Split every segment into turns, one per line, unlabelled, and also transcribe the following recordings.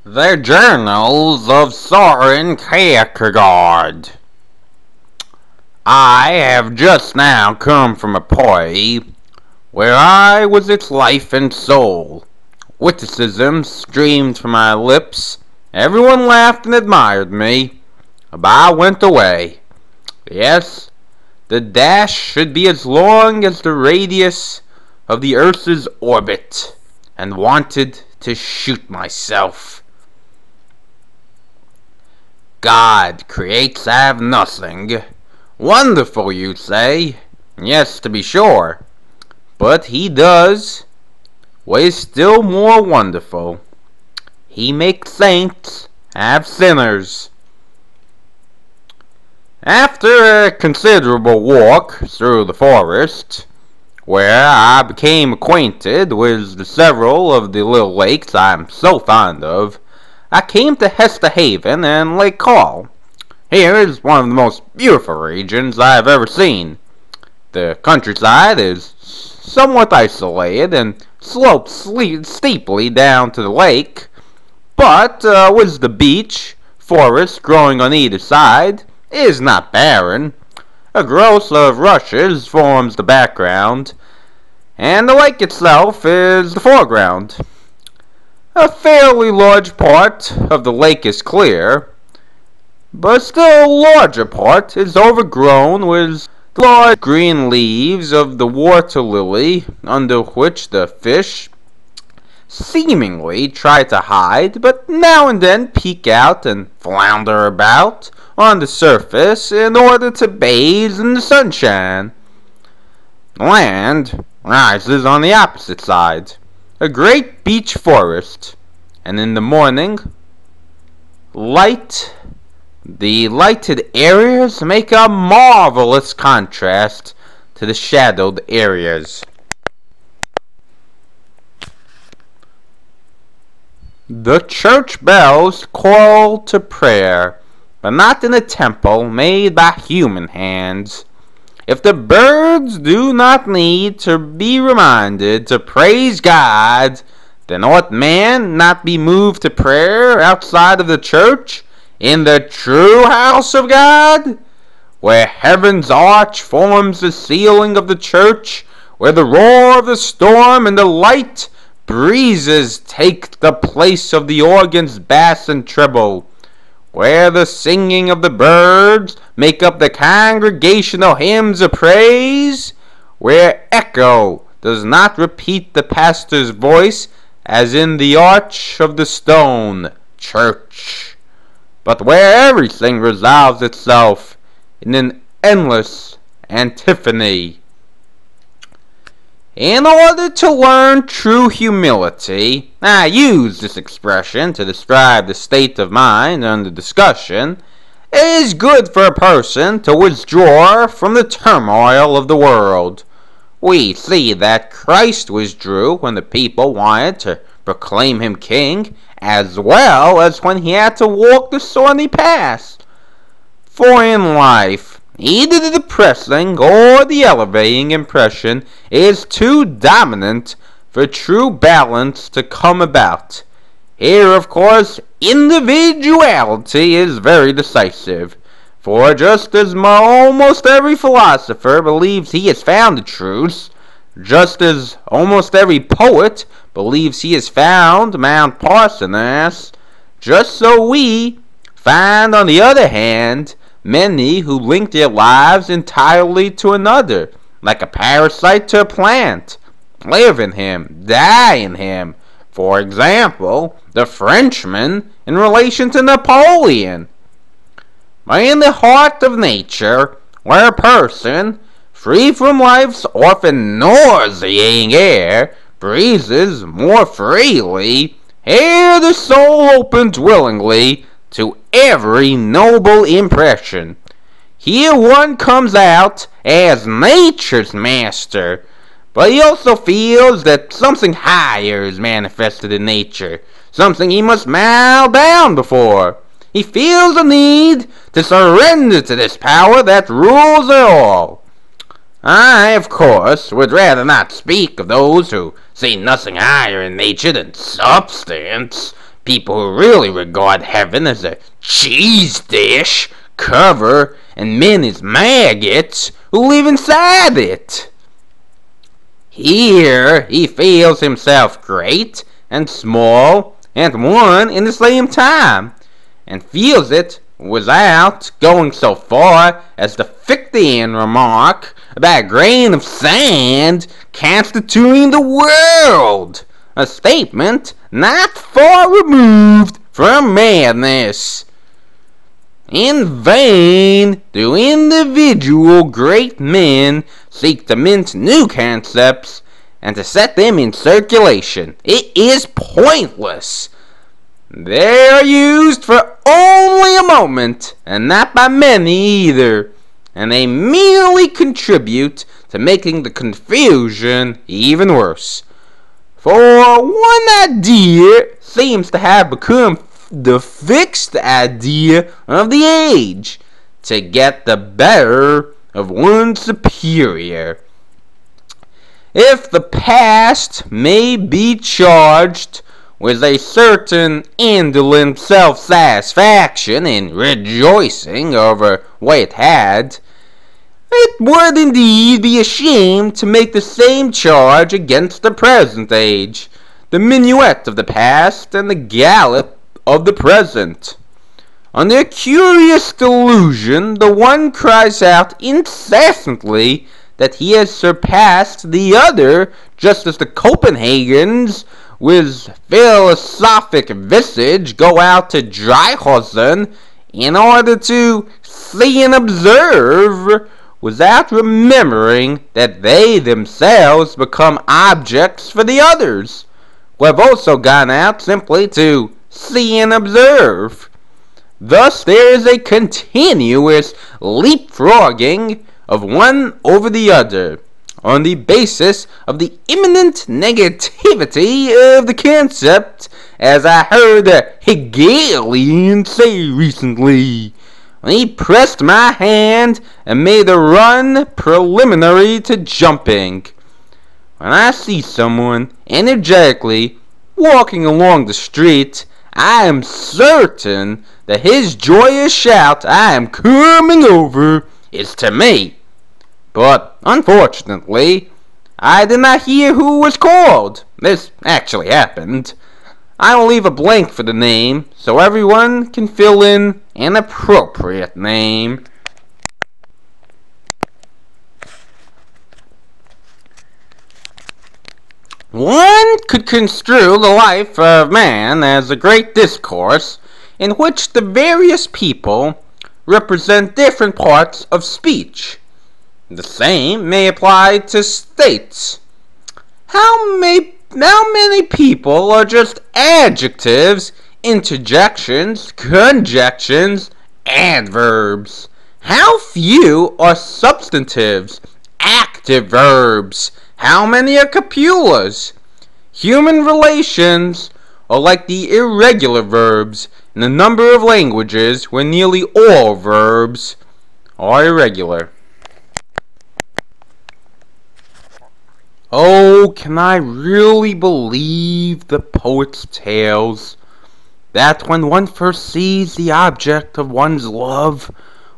The Journals of Søren Kierkegaard. I have just now come from a party where I was its life and soul. Witticisms streamed from my lips. Everyone laughed and admired me. But I went away. Yes, the dash should be as long as the radius of the Earth's orbit, and wanted to shoot myself. God creates out of nothing. Wonderful, you say? Yes, to be sure. But he does what is still more wonderful. He makes saints out of sinners. After a considerable walk through the forest, where I became acquainted with several of the little lakes I'm so fond of, I came to Hester Haven and Lake Call. Here is one of the most beautiful regions I have ever seen. The countryside is somewhat isolated and slopes steeply down to the lake, but with the beach, forest growing on either side, it is not barren. A growth of rushes forms the background, and the lake itself is the foreground. A fairly large part of the lake is clear, but a still larger part is overgrown with the large green leaves of the water lily, under which the fish seemingly try to hide, but now and then peek out and flounder about on the surface in order to bathe in the sunshine. The land rises on the opposite side, a great beech forest, and in the morning, the lighted areas make a marvelous contrast to the shadowed areas. The church bells call to prayer, but not in a temple made by human hands. If the birds do not need to be reminded to praise God, then ought man not be moved to prayer outside of the church, in the true house of God, where heaven's arch forms the ceiling of the church, where the roar of the storm and the light breezes take the place of the organ's bass and treble, where the singing of the birds make up the congregational hymns of praise, where echo does not repeat the pastor's voice as in the arch of the stone church, but where everything resolves itself in an endless antiphony. In order to learn true humility, I use this expression to describe the state of mind under discussion, it is good for a person to withdraw from the turmoil of the world. We see that Christ withdrew when the people wanted to proclaim him king, as well as when he had to walk the thorny path. For in life, either the depressing or the elevating impression is too dominant for true balance to come about. Here, of course, individuality is very decisive, for just as almost every philosopher believes he has found the truth, just as almost every poet believes he has found Mount Parthenos, just so we find, on the other hand, many who link their lives entirely to another, like a parasite to a plant, live in him, die in him. For example, the Frenchman in relation to Napoleon. But in the heart of nature, where a person, free from life's often nauseating air, breathes more freely, here the soul opens willingly to every noble impression. Here one comes out as nature's master, but he also feels that something higher is manifested in nature, something he must bow down before. He feels a need to surrender to this power that rules it all. I, of course, would rather not speak of those who see nothing higher in nature than substance, People who really regard heaven as a cheese dish, cover, and men as maggots who live inside it. Here he feels himself great and small and one in the same time, and feels it without going so far as the Fichtean remark about a grain of sand constituting the world, a statement not far removed from madness. In vain do individual great men seek to mint new concepts and to set them in circulation. It is pointless. They are used for only a moment, and not by many either, and they merely contribute to making the confusion even worse. For one idea seems to have become the fixed idea of the age, to get the better of one's superior. If the past may be charged with a certain indolent self-satisfaction in rejoicing over what it had, it would indeed be a shame to make the same charge against the present age, the minuet of the past and the gallop of the present. Under a curious delusion, the one cries out incessantly that he has surpassed the other, just as the Copenhagens with philosophic visage go out to Dryhosen in order to see and observe, without remembering that they themselves become objects for the others, who have also gone out simply to see and observe. Thus there is a continuous leapfrogging of one over the other, on the basis of the imminent negativity of the concept, as I heard a Hegelian say recently, when he pressed my hand and made a run preliminary to jumping. When I see someone energetically walking along the street, I am certain that his joyous shout, "I am coming over," is to me. But, unfortunately, I did not hear who was called. This actually happened. I will leave a blank for the name, so everyone can fill in an appropriate name. One could construe the life of man as a great discourse in which the various people represent different parts of speech. The same may apply to states. How many people are just adjectives, interjections, conjections, adverbs? How few are substantives, active verbs? How many are copulas? Human relations are like the irregular verbs in a number of languages where nearly all verbs are irregular. Oh, can I really believe the poet's tales, that when one first sees the object of one's love,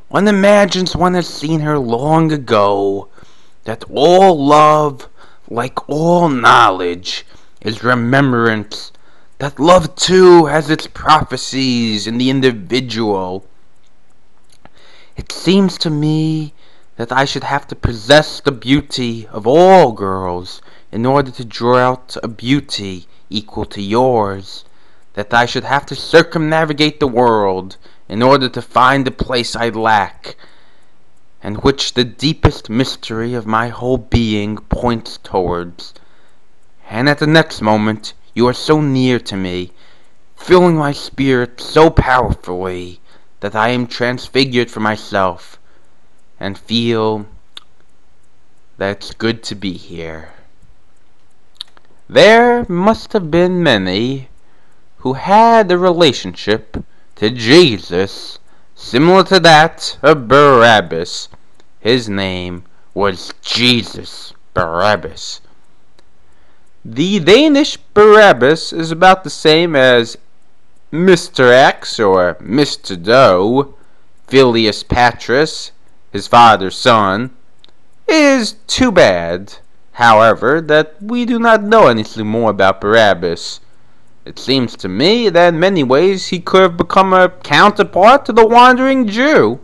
one imagines one has seen her long ago, that all love, like all knowledge, is remembrance, that love too has its prophecies in the individual. It seems to me that I should have to possess the beauty of all girls in order to draw out a beauty equal to yours, that I should have to circumnavigate the world in order to find the place I lack, and which the deepest mystery of my whole being points towards. And at the next moment you are so near to me, filling my spirit so powerfully, that I am transfigured for myself, and feel that it's good to be here. There must have been many who had a relationship to Jesus similar to that of Barabbas. His name was Jesus Barabbas. The Danish Barabbas is about the same as Mr. X or Mr. Doe, filius patris, his father's son, is too bad, however, that we do not know anything more about Barabbas. It seems to me that in many ways he could have become a counterpart to the wandering Jew.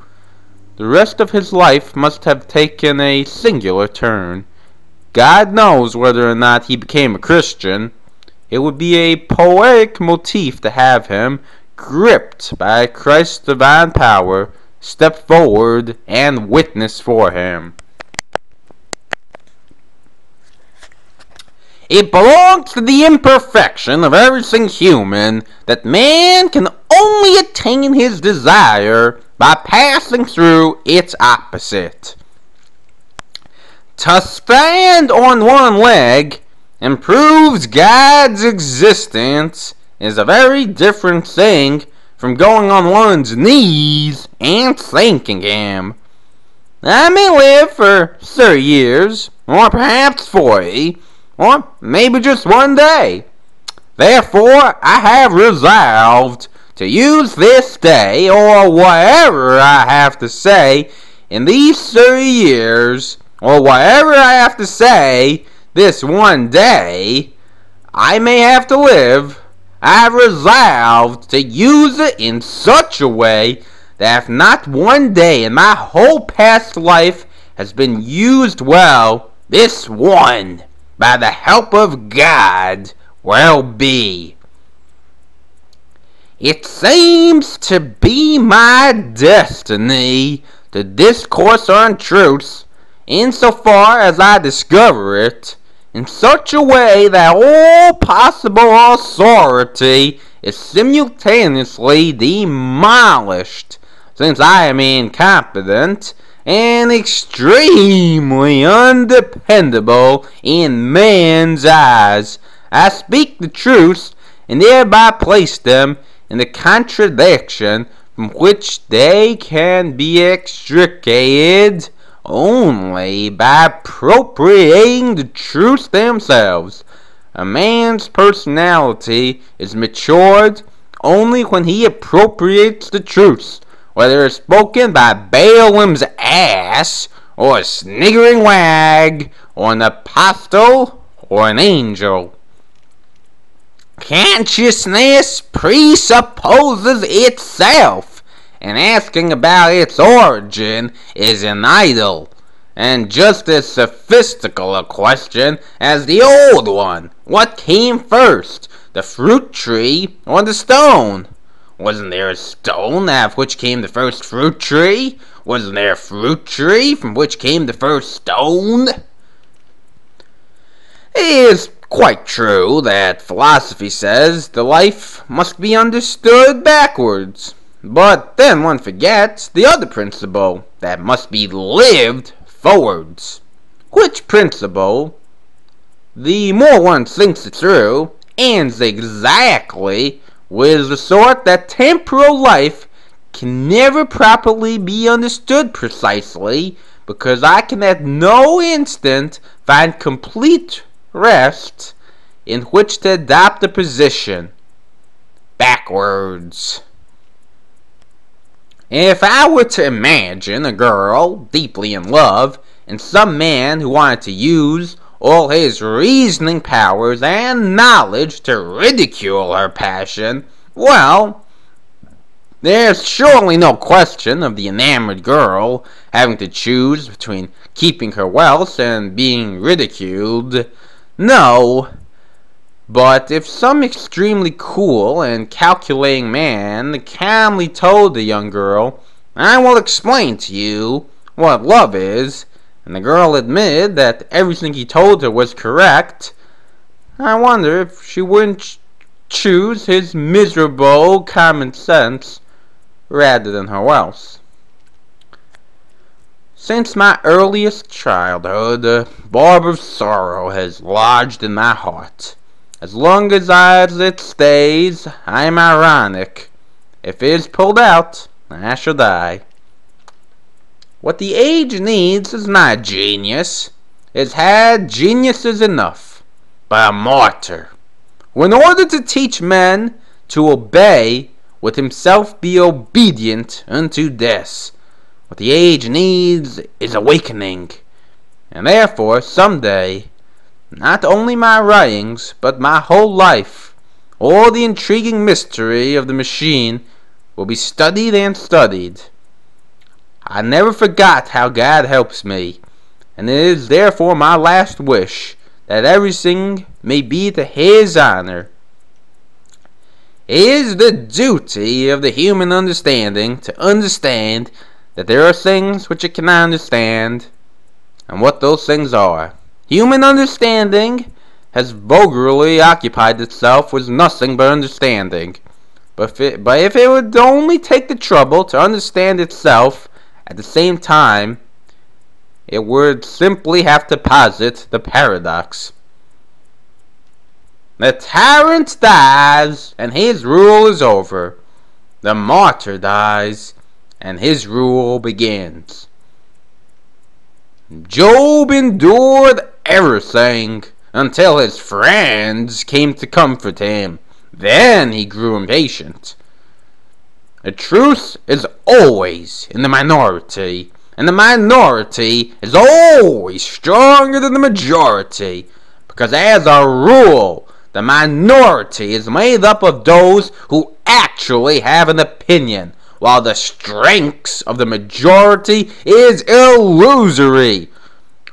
The rest of his life must have taken a singular turn. God knows whether or not he became a Christian. It would be a poetic motif to have him, gripped by Christ's divine power, step forward and witness for him. It belongs to the imperfection of everything human that man can only attain his desire by passing through its opposite. To stand on one leg and proves God's existence is a very different thing from going on one's knees and thanking him. I may live for 30 years, or perhaps 40, or maybe just one day. Therefore, I have resolved to use this day, or whatever I have to say in these 30 years, or whatever I have to say this one day I may have to live, I have resolved to use it in such a way that if not one day in my whole past life has been used well, this one, by the help of God, will be. It seems to be my destiny to discourse on truths, insofar as I discover it, in such a way that all possible authority is simultaneously demolished, since I am incompetent and extremely undependable in man's eyes. I speak the truths and thereby place them in the contradiction from which they can be extricated only by appropriating the truths themselves. A man's personality is matured only when he appropriates the truths, whether it's spoken by Balaam's ass, or a sniggering wag, or an apostle, or an angel. Consciousness presupposes itself, and asking about its origin is an idle, and just as sophistical a question as the old one. What came first, the fruit tree or the stone? Wasn't there a stone out of which came the first fruit tree? Wasn't there a fruit tree from which came the first stone? It is quite true that philosophy says the life must be understood backwards. But then one forgets the other principle, that must be lived forwards. Which principle, the more one thinks it through, ends exactly with the sort that temporal life can never properly be understood precisely, because I can at no instant find complete rest in which to adopt a position backwards. If I were to imagine a girl deeply in love and some man who wanted to use all his reasoning powers and knowledge to ridicule her passion, well, there's surely no question of the enamored girl having to choose between keeping her wealth and being ridiculed. No. But if some extremely cool and calculating man calmly told the young girl, "I will explain to you what love is," and the girl admitted that everything he told her was correct, I wonder if she wouldn't choose his miserable common sense rather than her wealth. Since my earliest childhood, a barb of sorrow has lodged in my heart. As long as it stays, I am ironic. If it is pulled out, I shall die. What the age needs is not genius. It's had geniuses enough, but a martyr, who in order to teach men to obey would himself be obedient unto death. What the age needs is awakening, and therefore some day, not only my writings, but my whole life, all the intriguing mystery of the machine, will be studied and studied. I never forgot how God helps me, and it is therefore my last wish that everything may be to His honor. It is the duty of the human understanding to understand that there are things which it cannot understand, and what those things are. Human understanding has vulgarly occupied itself with nothing but understanding. But if it would only take the trouble to understand itself at the same time, it would simply have to posit the paradox. The tyrant dies, and his rule is over. The martyr dies, and his rule begins. Job endured everything until his friends came to comfort him. Then he grew impatient. The truth is always in the minority, and the minority is always stronger than the majority, because as a rule, the minority is made up of those who actually have an opinion, while the strength of the majority is illusory,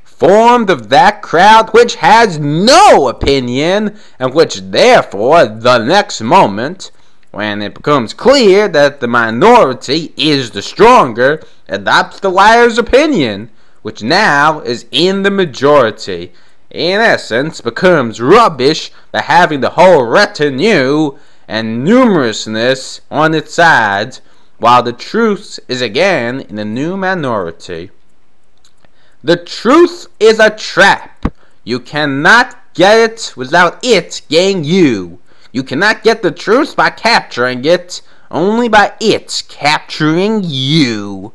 formed of that crowd which has no opinion, and which therefore, the next moment, when it becomes clear that the minority is the stronger, adopts the liar's opinion, which now is in the majority. In essence, becomes rubbish by having the whole retinue and numerousness on its sides, while the truth is again in the new minority. The truth is a trap. You cannot get it without it getting you. You cannot get the truth by capturing it, only by it capturing you.